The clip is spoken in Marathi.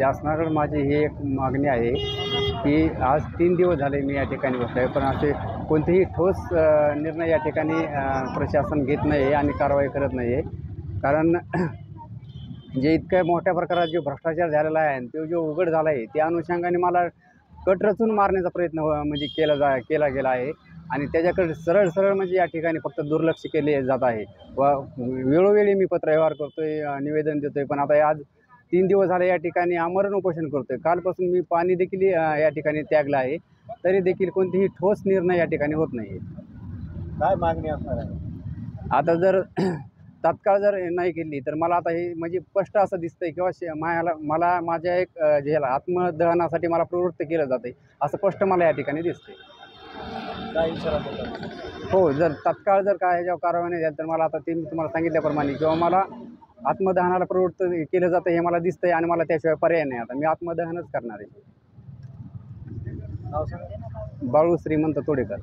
शासनाकडे माझी ही एक मागणी आहे की आज 3 दिवस झाले मी या ठिकाणी बसलो आहे, पण असे कोणतेही ठोस निर्णय या ठिकाणी प्रशासन घेत नाही आहे आणि कारवाई करत नाही आहे. कारण जे इतक्या मोठ्या प्रकारात जो भ्रष्टाचार झालेला आहे आणि तो जो उघड झाला आहे, त्या अनुषंगाने मला कट रचून मारण्याचा प्रयत्न म्हणजे केला गेला आहे आणि त्याच्याकडे सरळ सरळ म्हणजे या ठिकाणी फक्त दुर्लक्ष केले जात आहे. व वेळोवेळी मी पत्रव्यवहार करतोय, निवेदन देतोय, पण आता आज 3 दिवस झाले या ठिकाणी आमरण उपोषण करतोय. कालपासून मी पाणी देखील या ठिकाणी त्यागलं आहे, तरी देखील कोणतेही ठोस निर्णय या ठिकाणी होत नाही. काय मागणी असणार आहे? आता जर तात्काळ जर नाही केली तर मला आता हे म्हणजे स्पष्ट असं दिसतंय किंवा मला माझ्या एक ह्याला आत्मदहनासाठी मला प्रवृत्त केलं जातंय, असं स्पष्ट मला या ठिकाणी दिसतंय. काय इशारा देतात? हो, जर तात्काळ जर काय ह्याच्यावर कारवाई नाही झाली तर मला आता ते मी तुम्हाला सांगितल्याप्रमाणे किंवा मला आत्मदहनाला प्रवृत्त केलं जातं हे मला दिसतंय आणि मला त्याशिवाय पर्याय नाही. आता मी आत्मदहनच करणार आहे. नाव सांगा. बाळू श्रीमंत तोडेकर.